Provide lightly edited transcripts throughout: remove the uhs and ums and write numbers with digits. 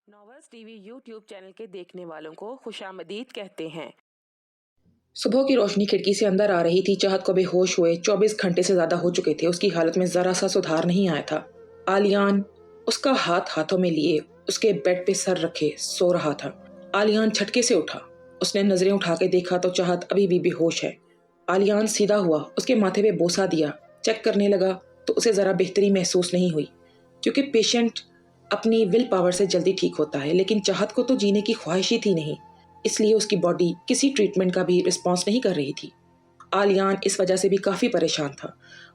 Novels TV YouTube channel के देखने वालों को खुशामदीद कहते हैं। सुबह की रोशनी खिड़की से अंदर आ रही थी। चाहत को बेहोश हुए 24 घंटे से ज्यादा हो चुके थे। उसकी हालत में जरा सा सुधार नहीं आया था। आलियान उसका हाथ हाथों में लिए उसके बेड पे सर रखे सो रहा था। आलियान झटके से उठा। उसने नजरें उठा के देखा तो चाहत अभी भी बेहोश है। आलियान सीधा हुआ, उसके माथे पे बोसा दिया। चेक करने लगा तो उसे जरा बेहतरी महसूस नहीं हुई, क्योंकि पेशेंट अपनी विल पावर से जल्दी ठीक होता है, लेकिन चाहत को तो जीने की ख्वाहिश ही थी नहीं, इसलिए उसकी बॉडी किसी ट्रीटमेंट का भी रिस्पॉन्स नहीं कर रही थी। आलियान इस वजह से भी काफ़ी परेशान था।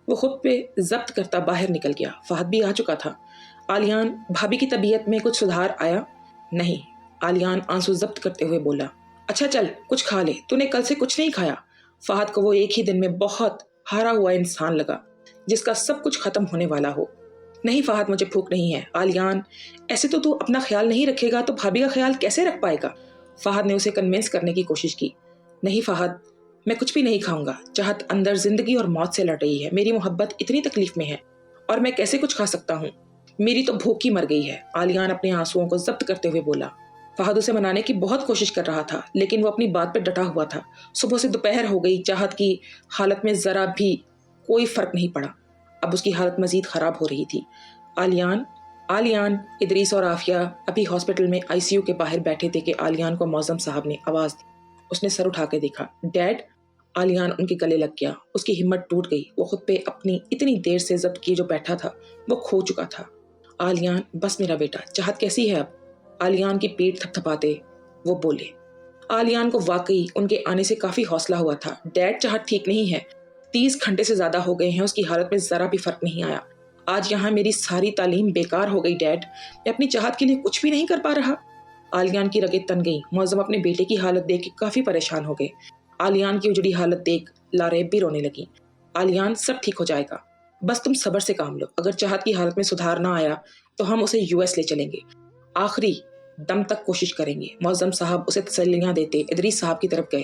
वो खुद पे जब्त करता बाहर निकल गया। फहद भी आ चुका था। आलियान, भाभी की तबीयत में कुछ सुधार आया? नहीं। आलियान आंसू जब्त करते हुए बोला, अच्छा चल कुछ खा ले, तूने कल से कुछ नहीं खाया। फहद को वो एक ही दिन में बहुत हारा हुआ इंसान लगा, जिसका सब कुछ खत्म होने वाला हो। नहीं फहद, मुझे भूख नहीं है। आलियान, ऐसे तो तू अपना ख्याल नहीं रखेगा तो भाभी का ख्याल कैसे रख पाएगा? फहद ने उसे कन्विंस करने की कोशिश की। नहीं फहद, मैं कुछ भी नहीं खाऊंगा। चाहत अंदर जिंदगी और मौत से लड़ रही है। मेरी मोहब्बत इतनी तकलीफ में है और मैं कैसे कुछ खा सकता हूँ? मेरी तो भूख ही मर गई है। आलियान अपने आंसुओं को जब्त करते हुए बोला। फहद उसे मनाने की बहुत कोशिश कर रहा था, लेकिन वो अपनी बात पर डटा हुआ था। सुबह से दोपहर हो गई, चाहत की हालत में जरा भी कोई फर्क नहीं पड़ा। अब उसकी हालत मजीद खराब हो रही थी। आलियान, आलियान। इदरीस और आफिया अभी हॉस्पिटल में आईसीयू के बाहर बैठे थे कि आलियान को मौजम साहब ने आवाज दी। उसने सर उठा के देखा। डैड। आलियान उनके गले लग गया। उसकी हिम्मत टूट गई। वो खुद पे अपनी इतनी देर से जब्त किए जो बैठा था वो खो चुका था। आलियान, बस मेरा बेटा। चाहत कैसी है अब? आलियान की पीठ थपथपाते वो बोले। आलियान को वाकई उनके आने से काफी हौसला हुआ था। डैड, चाहत ठीक नहीं है। 30 घंटे से ज्यादा हो गए हैं, उसकी हालत में जरा भी फर्क नहीं आया। आज यहाँ मेरी सारी तालीम बेकार हो गई डैड। मैं अपनी चाहत के लिए कुछ भी नहीं कर पा रहा। आलियान की रगें तन गई। मौजम अपने बेटे की हालत देख के काफी परेशान हो गए। आलियान की उजड़ी हालत देख लारेब भी रोने लगी। आलियान, सब ठीक हो जाएगा, बस तुम सब्र से काम लो। अगर चाहत की हालत में सुधार ना आया तो हम उसे यूएस ले चलेंगे, आखिरी दम तक कोशिश करेंगे। मौजम साहब उसे तसल्लियां देते इदरीस साहब की तरफ गए।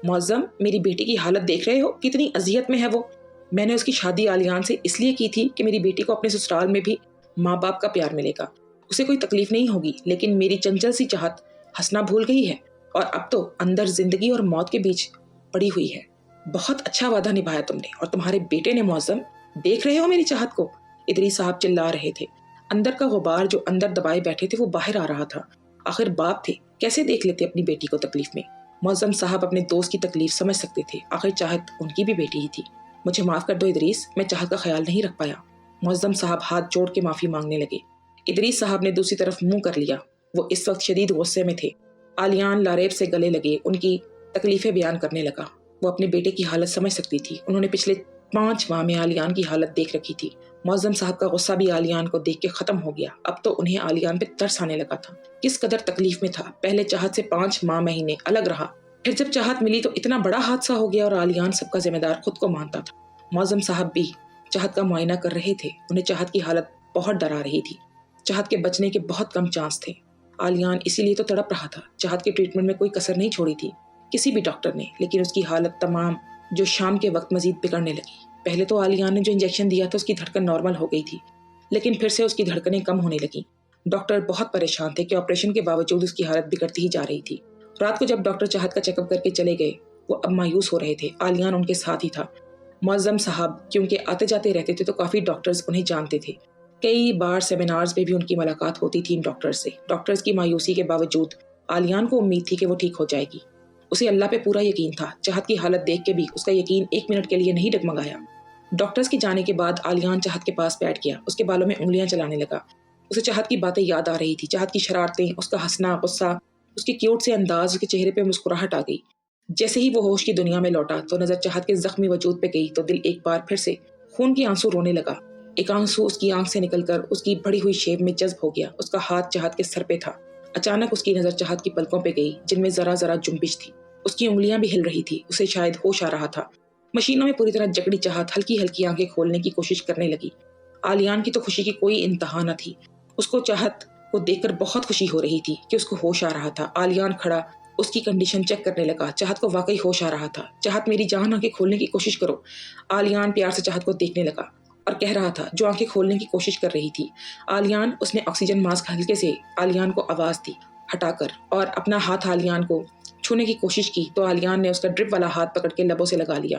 मौजम, मेरी बेटी की हालत देख रहे हो, कितनी अजियत में है वो। मैंने उसकी शादी आलियान से इसलिए की थी कि मेरी बेटी को अपने ससुराल में भी माँ बाप का प्यार मिलेगा, उसे कोई तकलीफ नहीं होगी। लेकिन मेरी चंचल सी चाहत हंसना भूल गई है और अब तो अंदर जिंदगी और मौत के बीच पड़ी हुई है। बहुत अच्छा वादा निभाया तुमने और तुम्हारे बेटे ने। मौजम, देख रहे हो मेरी चाहत को? इदरीस साहब चिल्ला रहे थे। अंदर का गुबार जो अंदर दबाए बैठे थे वो बाहर आ रहा था। आखिर बाप थे, कैसे देख लेते अपनी बेटी को तकलीफ में? मौजम साहब अपने दोस्त की तकलीफ समझ सकते थे। आखिर चाहत उनकी भी बेटी ही थी। मुझे माफ कर दो इदरीस, मैं चाहत का ख्याल नहीं रख पाया। मौजम साहब हाथ जोड़ के माफी मांगने लगे। इदरीस साहब ने दूसरी तरफ मुंह कर लिया। वो इस वक्त शदीद गुस्से में थे। आलियान लारेब से गले लगे उनकी तकलीफें बयान करने लगा। वो अपने बेटे की हालत समझ सकती थी। उन्होंने पिछले 5 माह में आलियान की हालत देख रखी थी। मौजम साहब का गुस्सा भी आलियान को देख के खत्म हो गया। अब तो उन्हें आलियान पे तरस आने लगा था। किस कदर तकलीफ में था। पहले चाहत से 5 माह महीने अलग रहा, फिर जब चाहत मिली तो इतना बड़ा हादसा हो गया और आलियान सबका जिम्मेदार खुद को मानता था। मौजम साहब भी चाहत का मुआयना कर रहे थे। उन्हें चाहत की हालत बहुत डरा रही थी। चाहत के बचने के बहुत कम चांस थे। आलियान इसीलिए तो तड़प रहा था। चाहत के ट्रीटमेंट में कोई कसर नहीं छोड़ी थी किसी भी डॉक्टर ने, लेकिन उसकी हालत तमाम जो शाम के वक्त मजीद बिगड़ने लगी। पहले तो आलियान ने जो इंजेक्शन दिया था उसकी धड़कन नॉर्मल हो गई थी, लेकिन फिर से उसकी धड़कनें कम होने लगी। डॉक्टर बहुत परेशान थे कि ऑपरेशन के बावजूद उसकी हालत बिगड़ती ही जा रही थी। रात को जब डॉक्टर चाहत का चेकअप करके चले गए वो अब मायूस हो रहे थे। आलियान उनके साथ ही था। मौजम साहब क्योंकि आते जाते रहते थे तो काफ़ी डॉक्टर्स उन्हें जानते थे। कई बार सेमिनार्स में भी उनकी मुलाकात होती थी इन डॉक्टर्स से। डॉक्टर्स की मायूसी के बावजूद आलियान को उम्मीद थी कि वो ठीक हो जाएगी। उसे अल्लाह पे पूरा यकीन था। चाहत की हालत देख के भी उसका यकीन 1 मिनट के लिए नहीं डगमगाया। डॉक्टर्स के जाने के बाद आलियान चाहत के पास बैठ गया। उसके बालों में उंगलियां चलाने लगा। उसे चाहत की बातें याद आ रही थी, चाहत की शरारतें, उसका हंसना, गुस्सा, उसकी क्यूट से अंदाज, उसके चेहरे पे मुस्कुराहट आ गई। जैसे ही वो होश की दुनिया में लौटा तो नजर चाहत के जख्मी वजूद पे गई तो दिल एक बार फिर से खून की आंसू रोने लगा। एक आंसू उसकी आंख से निकलकर उसकी बड़ी हुई शेप में जज्ब हो गया। उसका हाथ चाहत के सर पे था। अचानक उसकी नजर चाहत की पलकों पे गई जिनमें जरा जरा जुम्बिश थी। उसकी उंगलियां भी हिल रही थी। उसे शायद होश आ रहा था। मशीनों में पूरी तरह जकड़ी चाहत हल्की हल्की आंखें खोलने की कोशिश करने लगी। आलियान की तो खुशी की कोई इंतहा न थी। उसको चाहत को देखकर बहुत खुशी हो रही थी कि उसको होश आ रहा था। आलियान खड़ा उसकी कंडीशन चेक करने लगा। चाहत को वाकई होश आ रहा था। चाहत, मेरी जान, आंखें खोलने की कोशिश करो। आलियान प्यार से चाहत को देखने लगा اور کہہ رہا تھا جو آنکھیں کھولنے کی کوشش کر رہی تھی۔ آلیان، اس نے آکسیجن ماسک ہلکے سے آلیان کو آواز دی ہٹا کر اور اپنا ہاتھ آلیان کو چھونے کی کوشش کی تو آلیان نے اس کا ڈرپ والا ہاتھ پکڑ کے لبوں سے لگا لیا۔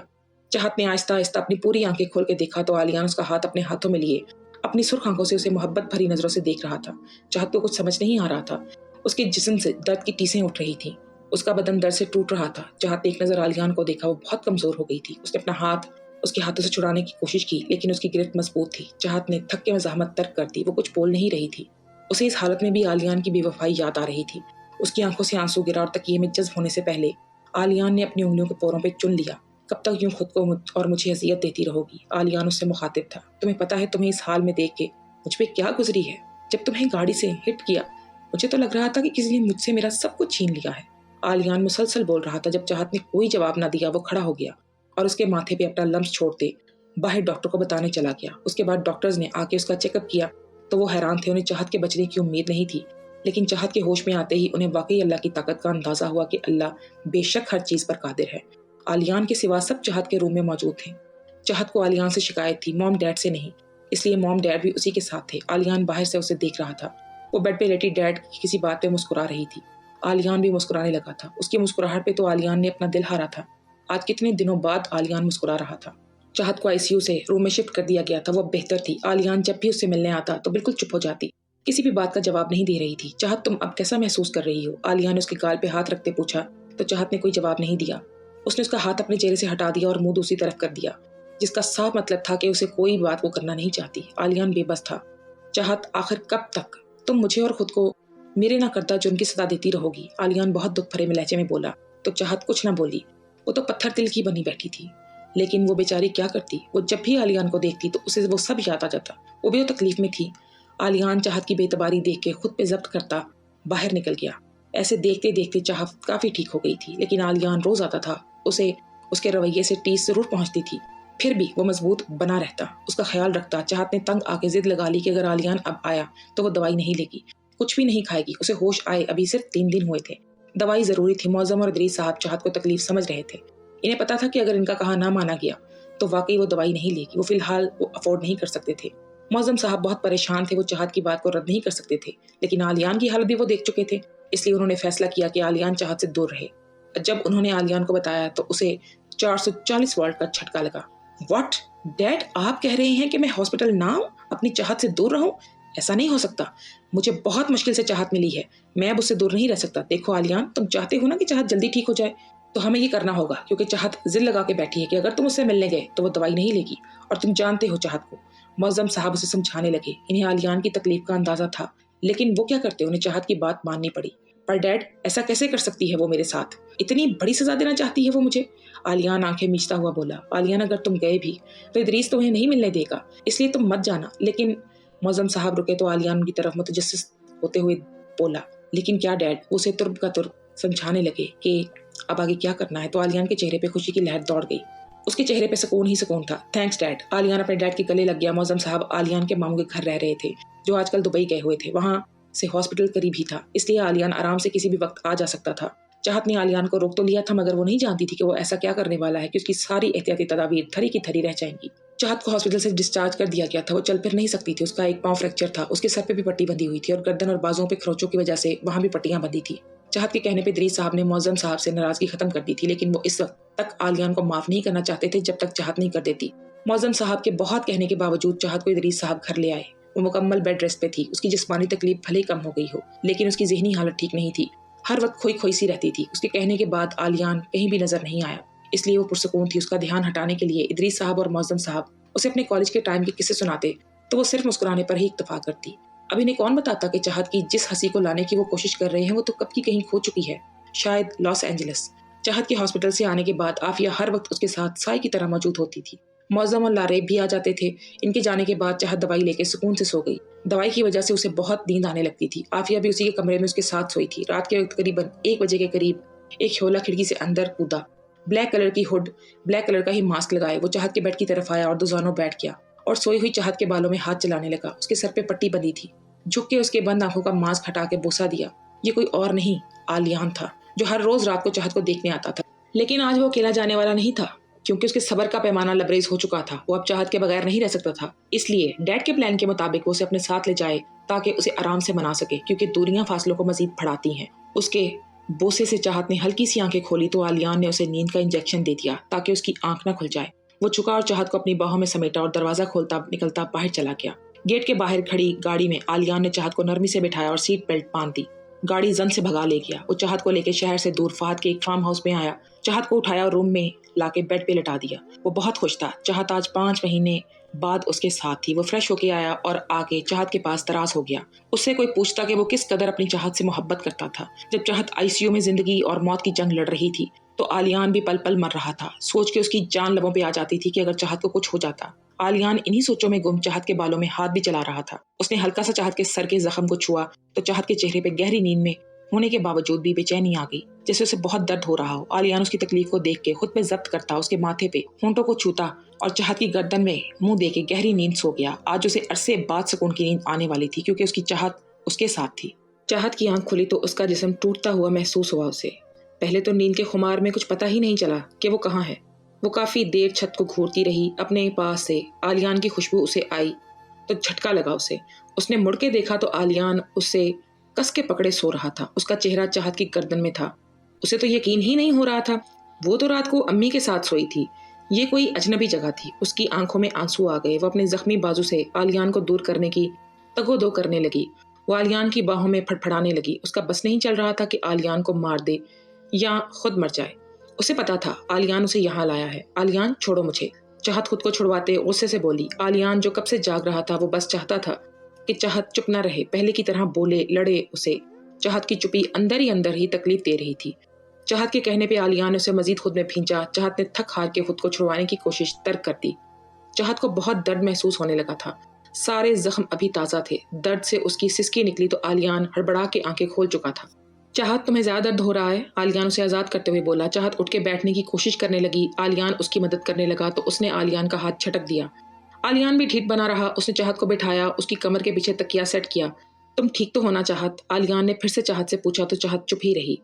چاہت نے آہستہ آہستہ اپنی پوری آنکھیں کھول کے دیکھا تو آلیان اس کا ہاتھ اپنے ہاتھوں میں لیے اپنی سرخ آنکھوں سے اسے محبت بھری نظروں سے دیکھ رہا تھا۔ چاہت کو کچھ سمجھ نہیں آ رہا تھا، اس کے جسم سے درد کی ٹیسیں اٹھ رہی تھیں، اس کا بدن درد سے ٹوٹ رہا تھا۔ چاہت نے ایک نظر آلیان کو دیکھا، وہ بہت کمزور ہو گئی تھی۔ اس نے اپنا ہاتھ اس کے ہاتھوں سے چھڑانے کی کوشش کی لیکن اس کی گرفت مضبوط تھی۔ چاہت نے تھک کے مزاحمت ترک کر دی، وہ کچھ بول نہیں رہی تھی۔ اسے اس حالت میں بھی آلیان کی بے وفائی یاد آ رہی تھی۔ اس کی آنکھوں سے آنسو گرا اور تکیے میں جذب ہونے سے پہلے آلیان نے اپنی انگلیوں کے پوروں پہ چن لیا۔ کب تک یوں خود کو اور مجھے اذیت دیتی رہو گی؟ آلیان اس سے مخاطب تھا۔ تمہیں پتا ہے تمہیں اس حال میں دیکھ کے مجھ پہ کیا گزری ہے؟ جب تمہیں گاڑی سے ہٹ کیا مجھے تو لگ رہا تھا کہ کسی نے مجھ سے میرا سب کچھ چھین لیا ہے۔ آلیان مسلسل بول رہا تھا۔ جب چاہت نے کوئی جواب نہ دیا وہ کھڑا ہو گیا اور اس کے ماتھے پہ اپنا لمس چھوڑتے باہر ڈاکٹر کو بتانے چلا گیا۔ اس کے بعد ڈاکٹرز نے آ کے اس کا چیک اپ کیا تو وہ حیران تھے، انہیں چاہت کے بچنے کی امید نہیں تھی، لیکن چاہت کے ہوش میں آتے ہی انہیں واقعی اللہ کی طاقت کا اندازہ ہوا کہ اللہ بے شک ہر چیز پر قادر ہے۔ آلیان کے سوا سب چاہت کے روم میں موجود تھے۔ چاہت کو آلیان سے شکایت تھی، موم ڈیڈ سے نہیں، اس لیے موم ڈیڈ بھی اسی کے ساتھ تھے۔ آلیان باہر سے اسے دیکھ رہا تھا، وہ بیڈ پہ لیٹی ڈیڈ کی کسی بات پہ مسکرا رہی تھی۔ آلیان بھی مسکرانے لگا تھا، اس کی مسکراہٹ پہ تو آلیان نے اپنا دل ہارا تھا۔ آج کتنے دنوں بعد آلیان مسکرا رہا تھا۔ چاہت کو ICU سے روم میں شفٹ کر دیا گیا تھا، وہ بہتر تھی۔ آلیان جب بھی اس سے ملنے آتا تو بالکل چپ ہو جاتی، کسی بھی بات کا جواب نہیں دے رہی تھی۔ چاہت تم اب کیسا محسوس کر رہی ہو؟ آلیان نے اس کے گال پہ ہاتھ رکھتے پوچھا تو چاہت نے کوئی جواب نہیں دیا۔ اس نے اس کا ہاتھ اپنے چہرے سے ہٹا دیا اور منہ دوسری طرف کر دیا، جس کا صاف مطلب تھا کہ اسے کوئی بات وہ کرنا نہیں چاہتی۔ آلیان بے بس تھا۔ چاہت آخر کب تک تم مجھے اور خود کو میرے نہ کردہ جرم کی سزا دیتی رہو گی؟ آلیان بہت دکھ بھرے لہجے میں بولا تو چاہت کچھ نہ بولی، وہ تو پتھر دل کی بنی بیٹھی تھی۔ لیکن وہ بیچاری کیا کرتی؟ وہ جب بھی آلیان کو دیکھتی تو اسے وہ سب یاد آ جاتا، وہ بھی تو تکلیف میں تھی۔ آلیان چاہت کی بے اعتباری دیکھ کے خود پہ ضبط کرتا باہر نکل گیا۔ ایسے دیکھتے دیکھتے چاہت کافی ٹھیک ہو گئی تھی، لیکن آلیان روز آتا تھا، اسے اس کے رویے سے ٹیس ضرور پہنچتی تھی، پھر بھی وہ مضبوط بنا رہتا، اس کا خیال رکھتا۔ چاہت نے تنگ آ کے ضد لگا لی کہ اگر آلیان اب آیا تو وہ دوائی نہیں لے گی، کچھ بھی نہیں کھائے گی، اسے ہوش آئے ابھی صرف 3 دن ہوئے تھے، دوائی ضروری تھی۔ معظم اور ادریس صاحب چاہت کو تکلیف سمجھ رہے تھے، انہیں پتا تھا کہ اگر ان کا کہا نہ مانا گیا تو واقعی وہ دوائی نہیں لے گی، وہ فی الحال وہ افورڈ نہیں کر سکتے تھے۔ معظم صاحب بہت پریشان تھے، وہ چاہت کی بات کو رد نہیں کر سکتے تھے، لیکن آلیان کی حالت بھی وہ دیکھ چکے تھے، اس لیے انہوں نے فیصلہ کیا کہ آلیان چاہت سے دور رہے۔ جب انہوں نے آلیان کو بتایا تو اسے 440 واٹ کا جھٹکا لگا۔ واٹ ڈیڈ، آپ کہہ رہے ہیں کہ میں ہاسپٹل نہ آؤں، اپنی چاہت سے دور رہوں؟ ایسا نہیں ہو سکتا، مجھے بہت مشکل سے چاہت ملی ہے، میں اب اس سے دور نہیں رہ سکتا۔ دیکھو آلیان، تم چاہتے ہو نا کہ چاہت جلدی ٹھیک ہو جائے، تو ہمیں یہ کرنا ہوگا، کیونکہ چاہت ضد لگا کے بیٹھی ہے کہ اگر تم اس سے ملنے گئے تو وہ دوائی نہیں لے گی، اور تم جانتے ہو چاہت کو۔ معظم صاحب اسے سمجھانے لگے، انہیں آلیان کی تکلیف کا اندازہ تھا، لیکن وہ کیا کرتے، انہیں چاہت کی بات ماننی پڑی۔ پر ڈیڈ، ایسا کیسے کر سکتی ہے وہ میرے ساتھ؟ اتنی بڑی سزا دینا چاہتی ہے وہ مجھے؟ آلیان آنکھیں میچتا ہوا بولا۔ آلیان، اگر تم گئے بھی تو ادریس تمہیں نہیں ملنے دے گا، اس لیے تم مت جانا۔ لیکن معظم صاحب رکے تو آلیان کی طرف متجسس ہوتے ہوئے بولا، لیکن کیا ڈیڈ؟ وہ اسے ترب کا ترب سمجھانے لگے کہ اب آگے کیا کرنا ہے، تو آلیان کے چہرے پہ خوشی کی لہر دوڑ گئی، اس کے چہرے پہ سکون ہی سکون تھا۔ Thanks dead. آلیان اپنے ڈیڈ کے گلے لگ گیا۔ معظم صاحب آلیان کے ماموں کے گھر رہ رہے تھے، جو آج کل دبئی گئے ہوئے تھے، وہاں سے ہاسپٹل قریب ہی تھا، اس لیے آلیان آرام سے کسی بھی وقت آ جا سکتا تھا۔ چاہت نے آلیان کو روک تو لیا تھا، مگر وہ نہیں جانتی تھی کہ وہ ایسا کیا کرنے والا ہے کہ اس کی ساری احتیاطی تدابیر تھری کی تھری رہ جائیں گی۔ چاہت کو ہاسپٹل سے ڈسچارج کر دیا گیا تھا، وہ چل پھر نہیں سکتی تھی، اس کا ایک پاؤں فریکچر تھا، اس کے سر پہ بھی پٹی بندھی ہوئی تھی اور گردن اور بازوں پہ کھروچوں کی وجہ سے وہاں بھی پٹیاں بندھی تھی۔ چاہت کے کہنے پہ ادریس صاحب نے معظم صاحب سے ناراضگی ختم کر دی تھی، لیکن وہ اس وقت تک آلیان کو معاف نہیں کرنا چاہتے تھے جب تک چاہت نہیں کر دیتی۔ معظم صاحب کے بہت کہنے کے باوجود چاہت کو ادریس صاحب گھر لے آئے۔ وہ مکمل بیڈ ریسٹ پہ تھی، اس کی جسمانی تکلیف بھلے کم ہو گئی ہو، لیکن اس کی ذہنی حالت ٹھیک نہیں تھی، ہر وقت کھوئی کھوئی سی رہتی تھی۔ اس کے کہنے کے بعد آلیان کہیں بھی نظر نہیں آیا، اس لیے وہ پرسکون تھی۔ اس کا دھیان ہٹانے کے لیے ادریس صاحب اور معظم صاحب اسے اپنے کالج کے ٹائم کے قصے سناتے تو وہ صرف مسکرانے پر ہی اکتفا کرتی۔ اب انہیں کون بتاتا کہ چاہت کی جس ہنسی کو لانے کی وہ کوشش کر رہے ہیں وہ تو کب کی کہیں کھو چکی ہے، شاید لاس اینجلس۔ چاہت کے ہاسپٹل سے آنے کے بعد عافیہ ہر وقت اس کے ساتھ سائے کی طرح موجود ہوتی تھی۔ معظم اور لاریب بھی آ جاتے تھے۔ ان کے جانے کے بعد چاہت دوائی لے کے سکون سے سو گئی۔ دوائی کی وجہ سے اسے بہت نیند آنے لگتی تھی۔ عافیہ بھی اسی کے کمرے میں اس کے ساتھ سوئی تھی۔ رات کے وقت قریباً 1 بجے کے قریب ایک ہیولا کھڑکی سے اندر کودا، بلیک کلر کی ہڈ، بلیک کلر کا ہی ماسک لگائے، وہ چاہت کے بیڈ کی طرف آیا اور دوزانوں بیٹھ گیا اور سوئی ہوئی چاہت کے بالوں میں ہاتھ چلانے لگا۔ اس کے سر پہ پٹی بندھی تھی، جھک کے اس کے بند آنکھوں کا ماسک ہٹا کے بوسہ دیا۔ یہ کوئی اور نہیں آلیان تھا، جو ہر روز رات کو چاہت کو دیکھنے آتا تھا، لیکن آج وہ اکیلا جانے والا نہیں تھا۔ क्योंकि उसके सब्र का पैमाना लबरेज हो चुका था। वो अब चाहत के बगैर नहीं रह सकता था। इसलिए डैड के प्लान के मुताबिक वो उसे अपने साथ ले जाए ताकि उसे आराम से मना सके, क्योंकि दूरियां फासलों को मजीद बढ़ाती हैं। उसके बोसे से चाहत ने हल्की सी आंखें खोली तो आलियान ने उसे नींद का इंजेक्शन दे दिया ताकि उसकी आंख न खुल जाए। वो झुका और चाहत को अपनी बाहों में समेटा और दरवाजा खोलता निकलता बाहर चला गया। गेट के बाहर खड़ी गाड़ी में आलियान ने चाहत को नरमी से बिठाया और सीट बेल्ट बांध दी। गाड़ी जन से भगा ले गया। वो चाहत को लेकर शहर से दूर फहद के एक फार्म हाउस में आया। चाहत को उठाया और रूम में लाके बेड पे लिटा दिया। वो बहुत खुश था। चाहत आज 5 महीने बाद उसके साथ थी। वो फ्रेश होके आया और आके चाहत के पास तरास हो गया। उससे कोई पूछता कि वो किस कदर अपनी चाहत से मोहब्बत करता था। जब चाहत आईसीयू में जिंदगी और मौत की जंग लड़ रही थी तो आलियान भी पल पल मर रहा था। सोच के उसकी जान लबों पे आ जाती थी कि अगर चाहत को कुछ हो जाता। आलियान इन्हीं सोचों में गुम चाहत के बालों में हाथ भी चला रहा था। उसने हल्का सा चाहत के सर के जख्म को छुआ तो चाहत के चेहरे पे गहरी नींद में होने के बावजूद भी बेचैनी आ गई, जैसे उसे बहुत दर्द हो रहा हो। आलियान उसकी तकलीफ को देख के खुद पे जब्त करता, उसके माथे पे होंठों को छूता और चाहत की गर्दन में मुंह दे के गहरी नींद सो गया। आज उसे अरसे बाद सुकून की नींद आने वाली थी, क्योंकि उसकी चाहत उसके साथ थी। चाहत की आंख खुली तो उसका जिस्म टूटता हुआ महसूस हुआ उसे। पहले तो नींद के खुमार में कुछ पता ही नहीं चला कि वो कहाँ है। वो काफी देर छत को घूरती रही। अपने पास से आलियान की खुशबू उसे आई तो झटका लगा उसे। उसने मुड़ के देखा तो आलियान उसे कस के पकड़े सो रहा था। उसका चेहरा चाहत की गर्दन में था। उसे तो यकीन ही नहीं हो रहा था। वो तो रात को अम्मी के साथ सोई थी। ये कोई अजनबी जगह थी। उसकी आंखों में आंसू आ गए। वो अपने जख्मी बाजू से आलियान को दूर करने की तगोदो करने लगी। वो आलियान की बाहों में फड़फड़ाने लगी। उसका बस नहीं चल रहा था कि आलियान को मार दे या खुद मर जाए। उसे पता था आलियान उसे यहाँ लाया है। आलियान छोड़ो मुझे। चाहत खुद को छुड़वाते गुस्से से बोली। आलियान जो कब से जाग रहा था वो बस चाहता था कि चाहत चुप न रहे, पहले की तरह बोले लड़े उसे। चाहत की चुप्पी अंदर ही तकलीफ दे रही थी। चाहत के कहने पे आलियान ने उसे मजीद खुद में भींचा। चाहत ने थक हार के खुद को छुड़वाने की कोशिश तर्क कर दी। चाहत को बहुत दर्द महसूस होने लगा था। सारे जख्म अभी ताज़ा थे। दर्द से उसकी सिसकी निकली तो आलियान हड़बड़ा के आंखें खोल चुका था। चाहत तुम्हें ज्यादा दर्द हो रहा है? आलियान उसे आजाद करते हुए बोला। चाहत उठ के बैठने की कोशिश करने लगी। आलियान उसकी मदद करने लगा तो उसने आलियान का हाथ झटक दिया। आलियान भी ठीक बना रहा। उसने चाहत को बिठाया, उसकी कमर के पीछे तकिया सेट किया। तुम ठीक तो होना चाहत? आलियान ने फिर से चाहत से पूछा तो चाहत चुप ही रही।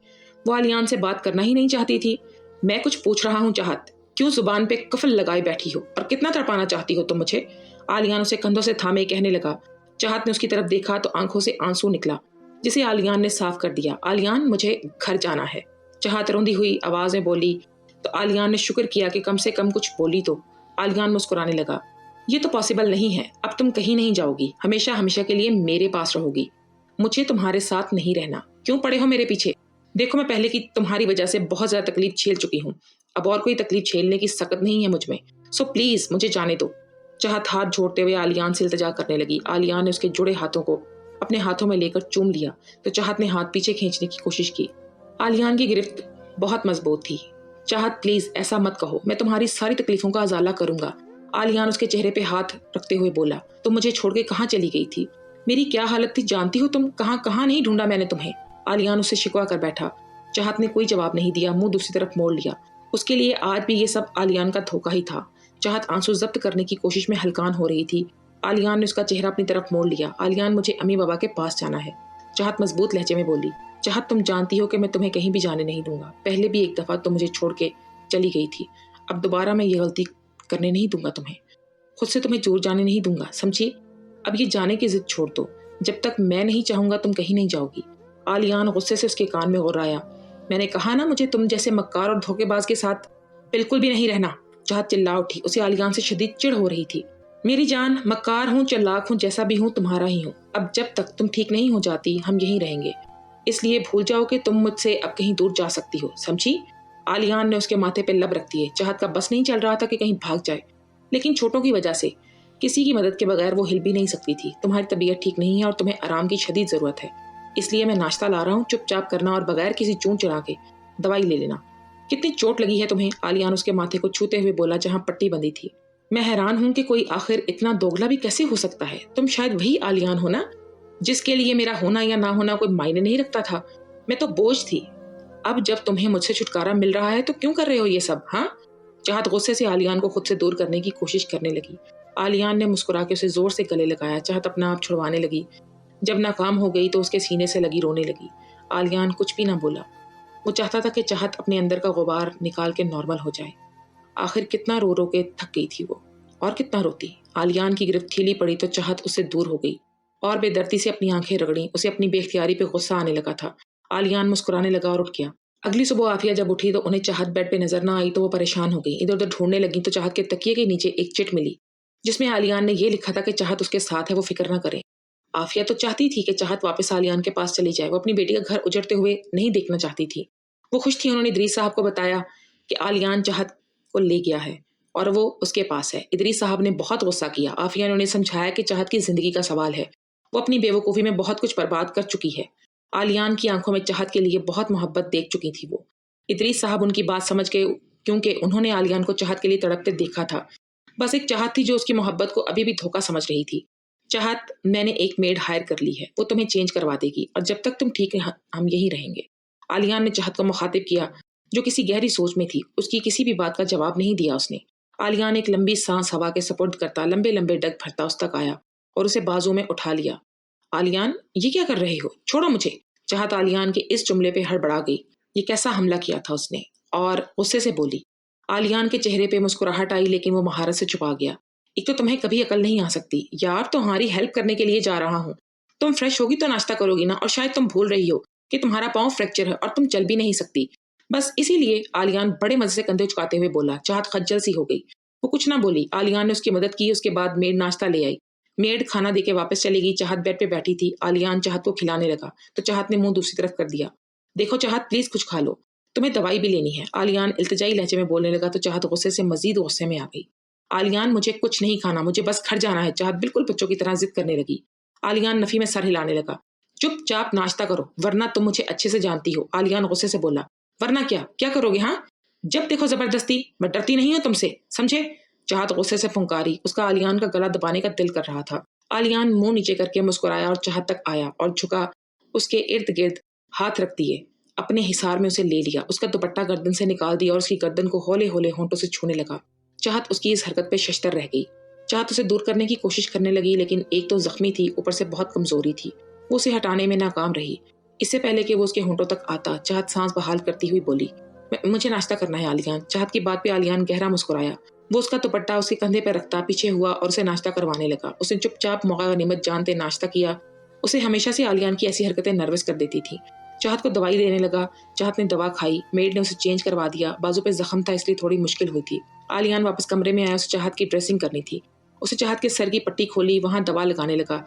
वो आलियान से बात करना ही नहीं चाहती थी। मैं कुछ पूछ रहा हूँ चाहत, क्यों जुबान पे कफल लगाए बैठी हो और कितना तड़पाना चाहती हो तुम मुझे? आलियान उसे कंधों से थामे कहने लगा। चाहत ने उसकी तरफ देखा तो आंखों से आंसू निकला, जिसे आलियान ने साफ कर दिया। आलियान मुझे घर जाना है, चाहत रोंदी हुई आवाज में बोली। तो आलियान ने शुक्र किया कि कम से कम कुछ बोली तो। आलियान मुस्कुराने लगा। ये तो पॉसिबल नहीं है। अब तुम कहीं नहीं जाओगी, हमेशा हमेशा के लिए मेरे पास रहोगी। मुझे तुम्हारे साथ नहीं रहना। क्यों पड़े हो मेरे पीछे? देखो मैं पहले की तुम्हारी वजह से बहुत ज्यादा तकलीफ झेल चुकी हूँ। अब और कोई तकलीफ झेलने की सकत नहीं है मुझ में। सो प्लीज मुझे जाने दो। चाहत हाथ जोड़ते हुए आलियान से इल्तिजा करने लगी। आलियान ने उसके जुड़े हाथों को अपने हाथों में लेकर चूम लिया तो चाहत ने हाथ पीछे खींचने की कोशिश की। आलियान की गिरफ्त बहुत मजबूत थी। चाहत प्लीज ऐसा मत कहो, मैं तुम्हारी सारी तकलीफों का अजाला करूंगा। आलियान उसके चेहरे पे हाथ रखते हुए बोला। तुम मुझे छोड़ के कहाँ चली गई थी? मेरी क्या हालत थी जानती हो तुम? कहाँ कहाँ नहीं ढूंढा मैंने तुम्हें। आलियान उससे शिकवा कर बैठा। चाहत ने कोई जवाब नहीं दिया, मुंह दूसरी तरफ मोड़ लिया। उसके लिए आज भी ये सब आलियान का धोखा ही था। चाहत आंसू जब्त करने की कोशिश में हलकान हो रही थी। आलियान ने उसका चेहरा अपनी तरफ मोड़ लिया। आलियान मुझे अम्मी बाबा के पास जाना है। चाहत मजबूत लहजे में बोली। चाहत तुम जानती हो कि मैं तुम्हें कहीं भी जाने नहीं दूंगा। पहले भी एक दफा तुम मुझे छोड़ के चली गई थी। अब दोबारा मैं ये गलती करने नहीं दूंगा तुम्हें। खुद से तुम्हें दूर जाने नहीं दूंगा, समझी? अब ये जाने की जिद छोड़ दो। जब तक मैं नहीं चाहूंगा तुम कहीं नहीं जाओगी। आलियान गुस्से से उसके कान में गुर्राया। मैंने कहा ना मुझे तुम जैसे मक्कार और धोखेबाज के साथ बिल्कुल भी नहीं रहना। चाहत चिल्ला उठी। उसे आलियान से शदीद चिढ़ हो रही थी। मेरी जान, मक्कार हूँ, चालाक हूँ, जैसा भी हूँ तुम्हारा ही हूँ। अब जब तक तुम ठीक नहीं हो जाती हम यहीं रहेंगे। इसलिए भूल जाओ कि तुम मुझसे अब कहीं दूर जा सकती हो, समझी? आलियान ने उसके माथे पे लब रख दिए। चाहत का बस नहीं चल रहा था कि कहीं भाग जाए, लेकिन छोटों की वजह से किसी की मदद के बगैर वो हिल भी नहीं सकती थी। तुम्हारी तबीयत ठीक नहीं है और तुम्हें आराम की शदीद जरूरत है, इसलिए मैं नाश्ता ला रहा हूँ। चुपचाप करना और बगैर किसी चून चढ़ा के दवाई ले लेना। कितनी चोट लगी है तुम्हें? आलियान उसके माथे को छूते हुए बोला जहाँ पट्टी बंधी थी। मैं हैरान हूँ कि कोई आखिर इतना दोगला भी कैसे हो सकता है। तुम शायद वही आलियान हो ना जिसके लिए मेरा होना या ना होना कोई मायने नहीं रखता था। मैं तो बोझ थी। अब जब तुम्हें मुझसे छुटकारा मिल रहा है तो क्यों कर रहे हो ये सब? हाँ? चाहत गुस्से से आलियान को खुद से दूर करने की कोशिश करने लगी। आलियान ने मुस्कुरा के उसे जोर से गले लगाया। चाहत अपना आप छुड़वाने लगी। जब नाकाम हो गई तो उसके सीने से लगी रोने लगी। आलियान कुछ भी ना बोला। वो चाहता था कि चाहत अपने अंदर का गुबार निकाल के नॉर्मल हो जाए। आखिर कितना रो रो के थक गई थी वो, और कितना रोती। आलियान की गिरफ्त ढीली पड़ी तो चाहत उससे दूर हो गई और बेदर्दी से अपनी आंखें रगड़ी। उसे अपनी बेख्तियारी पे गुस्सा आने लगा था। आलियान मुस्कुराने लगा और उठ गया। अगली सुबह आफिया जब उठी तो उन्हें चाहत बेड पे नजर ना आई तो वो परेशान हो गई। इधर उधर ढूंढने लगी तो चाहत के तकिए के नीचे एक चिट मिली जिसमें आलियान ने यह लिखा था कि चाहत उसके साथ है, वो फिक्र ना करे। आफिया तो चाहती थी कि चाहत वापस आलियान के पास चली जाए। वो अपनी बेटी का घर उजड़ते हुए नहीं देखना चाहती थी। वो खुश थी उन्होंने इदरीस साहब को बताया कि आलियान चाहत को ले गया है और वो उसके पास है। इदरीस साहब ने बहुत गुस्सा किया। आफिया ने उन्हें समझाया कि चाहत की जिंदगी का सवाल है, वो अपनी बेवकूफ़ी में बहुत कुछ बर्बाद कर चुकी है। आलियान की आंखों में चाहत के लिए बहुत मोहब्बत देख चुकी थी वो। इदरीस साहब उनकी बात समझ गए क्योंकि उन्होंने आलियान को चाहत के लिए तड़पते देखा था। बस एक चाहत थी जो उसकी मोहब्बत को अभी भी धोखा समझ रही थी। चाहत, मैंने एक मेड हायर कर ली है, वो तुम्हें चेंज करवा देगी और जब तक तुम ठीक है हम यही रहेंगे। आलियान ने चाहत को मुखातिब किया जो किसी गहरी सोच में थी। उसकी किसी भी बात का जवाब नहीं दिया उसने। आलियान एक लंबी सांस हवा के सपुर्द करता लंबे लंबे डग भरता उस तक आया और उसे बाजू में उठा लिया। आलियान, ये क्या कर रहे हो, छोड़ो मुझे। चाहत आलियान के इस जुमले पे हड़बड़ा गई। ये कैसा हमला किया था उसने, और गुस्से से बोली। आलियान के चेहरे पे मुस्कुराहट आई लेकिन वो महारत से छुपा गया। एक तो तुम्हें कभी अकल नहीं आ सकती यार, तुम्हारी हेल्प करने के लिए जा रहा हूँ। तुम फ्रेश होगी तो नाश्ता करोगी ना, और शायद तुम भूल रही हो कि तुम्हारा पाँव फ्रैक्चर है और तुम चल भी नहीं सकती। बस इसीलिए, आलियान बड़े मजे से कंधे चुकाते हुए बोला। चाहत खज्जल सी हो गई। वो कुछ ना बोली। आलियान ने उसकी मदद की। उसके बाद मेड नाश्ता ले आई। मेड खाना देके वापस चली गई। चाहत बेड पे बैठी थी। आलियान चाहत को खिलाने लगा तो चाहत ने मुंह दूसरी तरफ कर दिया। देखो चाहत, प्लीज कुछ खा लो, तुम्हें दवाई भी लेनी है। आलियान इल्तिजाई लहजे में बोलने लगा तो चाहत गुस्से से मजीद गुस्से में आ गई। आलियान, मुझे कुछ नहीं खाना, मुझे बस घर जाना है। चाहत बिल्कुल बच्चों की तरह जिद करने लगी। आलियान नफी में सर हिलाने लगा। चुपचाप नाश्ता करो वरना तुम मुझे अच्छे से जानती हो। आलियान गुस्से से बोला। वरना क्या क्या करोगे? हाँ, जब देखो जबरदस्ती। मैं डरती नहीं हूं तुमसे, समझे? चाहत गुस्से से फुंकारी। उसका आलियान का गला दबाने का दिल कर रहा था। आलियान मुंह नीचे करके मुस्कुराया और चाहत तक आया और झुका उसके इर्द गिर्द हाथ रख दिए। अपने हिसार में उसे ले लिया। उसका दुपट्टा गर्दन से निकाल दिया और उसकी गर्दन को हौले हौले होंठों से छूने लगा। चाहत उसकी इस हरकत पे शशतर रह गई। चाहत उसे दूर करने की कोशिश करने लगी लेकिन एक तो जख्मी थी, ऊपर से बहुत कमजोरी थी। वो उसे हटाने में नाकाम रही। इससे पहले कि वो उसके होंठों तक आता, चाहत सांस बहाल करती हुई बोली, मुझे नाश्ता करना है आलियान। चाहत की बात पे आलियान गहरा मुस्कुराया। वो उसका दुपट्टा उसके कंधे पर रखता पीछे हुआ और उसे नाश्ता करवाने लगा। उसने चुपचाप मौका गनीमत जानते नाश्ता किया। उसे हमेशा से आलियान की ऐसी हरकतें नर्वस कर देती थी। चाहत को दवाई देने लगा। चाहत ने दवा खाई। मेड ने उसे चेंज करवा दिया। बाजू पे जख्म था इसलिए थोड़ी मुश्किल हुई थी। आलियान वापस कमरे में आया। उसे चाहत की ड्रेसिंग करनी थी। उसे चाहत के सर की पट्टी खोली, वहां दवा लगाने लगा।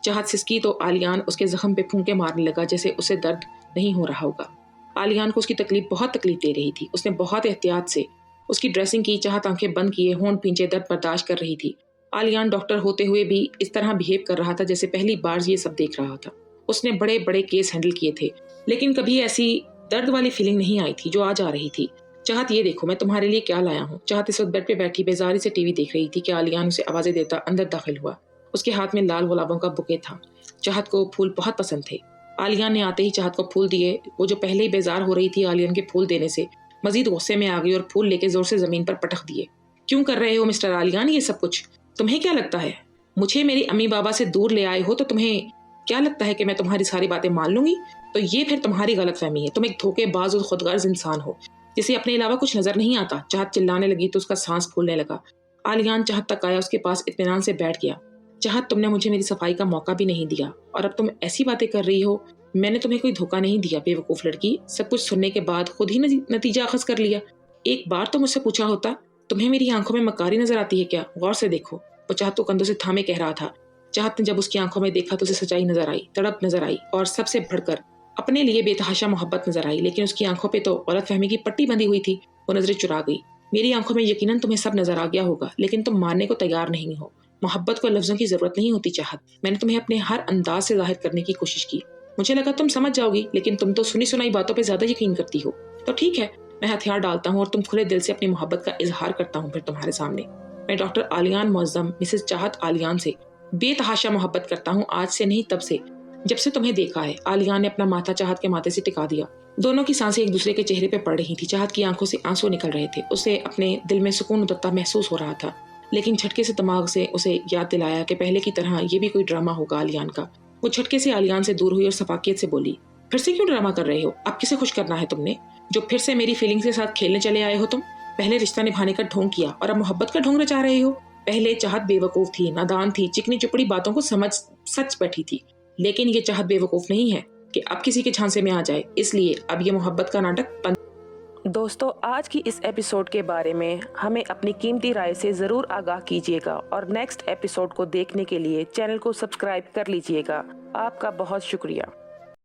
चाहत सिसकी तो आलियान उसके जख्म पे फूंके मारने लगा जैसे उसे दर्द नहीं हो रहा होगा। आलियान को उसकी तकलीफ बहुत तकलीफ दे रही थी। उसने बहुत एहतियात से उसकी ड्रेसिंग की। चाहत आंखें बंद किए होंठ पींचे दर्द बर्दाश्त कर रही थी। आलियान डॉक्टर होते हुए भी इस तरह बिहेव कर रहा था जैसे पहली बार ये सब देख रहा था। उसने बड़े बड़े केस हैंडल किए थे लेकिन कभी ऐसी दर्द वाली फीलिंग नहीं आई थी जो आज आ रही थी। चाहत, ये देखो मैं तुम्हारे लिए क्या लाया हूँ। चाहत इस वक्त बेड पे बैठी बेजारी से टीवी देख रही थी कि आलियान उसे आवाजें देता अंदर दाखिल हुआ। उसके हाथ में लाल गुलाबों का बुके था। चाहत को फूल बहुत पसंद थे। आलियान ने आते ही चाहत को फूल दिए। वो जो पहले ही बेजार हो रही थी आलियान के फूल देने से, मजीद गुस्से में आ गई और फूल लेके जोर से जमीन पर पटक दिए। क्यों कर रहे हो मिस्टर आलियान ये सब कुछ? तुम्हें क्या लगता है मुझे मेरी अम्मी बाबा से दूर ले आए हो तो तुम्हें क्या लगता है कि मैं तुम्हारी सारी बातें मान लूंगी? तो ये फिर तुम्हारी गलतफहमी है। तुम एक धोखेबाज और खुदगर्ज इंसान हो जिसे अपने अलावा कुछ नजर नहीं आता। चाहत चिल्लाने लगी तो उसका सांस फूलने लगा। आलियान चाहत तक आया, उसके पास इत्मीनान से बैठ गया। चाहत, तुमने मुझे मेरी सफाई का मौका भी नहीं दिया और अब तुम ऐसी बातें कर रही हो। मैंने तुम्हें कोई धोखा नहीं दिया बेवकूफ लड़की। सब कुछ सुनने के बाद खुद ही नतीजा अखज कर लिया। एक बार तो मुझसे पूछा होता। तुम्हें मेरी आंखों में मक्कारी नजर आती है क्या? गौर से देखो। वो चाहत को कंधों से थामे कह रहा था। चाहत ने जब उसकी आंखों में देखा तो उसे सच्चाई नजर आई, तड़प नजर आई और सबसे बढ़कर अपने लिए बेतहाशा मोहब्बत नजर आई। लेकिन उसकी आंखों पे तो गलतफहमी की पट्टी बंधी हुई थी। वो नजरें चुरा गई। मेरी आंखों में यकीनन तुम्हें सब नजर आ गया होगा लेकिन तुम मानने को तैयार नहीं हो। मोहब्बत को लफ्जों की जरूरत नहीं होती चाहत। मैंने तुम्हें अपने हर अंदाज से जाहिर करने की कोशिश की। मुझे लगा तुम समझ जाओगी लेकिन तुम तो सुनी सुनाई बातों पे ज्यादा यकीन करती हो। तो ठीक है, मैं हथियार डालता हूँ और तुम खुले दिल से अपनी मोहब्बत का इजहार करता हूँ फिर तुम्हारे सामने। मैं डॉक्टर आलियान मुअज्जम मिसेस चाहत आलियान से बेतहाशा मोहब्बत करता हूँ, आज से नहीं तब से जब से तुम्हें देखा है। आलियान ने अपना माथा चाहत के माथे से टिका दिया। दोनों की सांसें एक दूसरे के चेहरे पे पड़ रही थी। चाहत की आंखों से आंसू निकल रहे थे। उसे अपने दिल में सुकून उतरता महसूस हो रहा था लेकिन झटके से दिमाग से उसे याद दिलाया कि पहले की तरह ये भी कोई ड्रामा होगा आलियान का। वो झटके से आलियान से दूर हुई और सफाकियत से बोली, फिर से क्यों ड्रामा कर रहे हो? अब किसे खुश करना है तुमने जो फिर से मेरी फीलिंग्स के साथ खेलने चले आए हो तुम? पहले रिश्ता निभाने का ढोंग किया और अब मोहब्बत का ढोंग रचा रहे हो। पहले चाहत बेवकूफ थी, नादान थी, चिकनी चुपड़ी बातों को समझ सच बैठी थी, लेकिन ये चाहत बेवकूफ नहीं है कि अब किसी के झांसे में आ जाए, इसलिए अब ये मोहब्बत का नाटक बंद। दोस्तों, आज की इस एपिसोड के बारे में हमें अपनी कीमती राय से ज़रूर आगाह कीजिएगा और नेक्स्ट एपिसोड को देखने के लिए चैनल को सब्सक्राइब कर लीजिएगा। आपका बहुत शुक्रिया।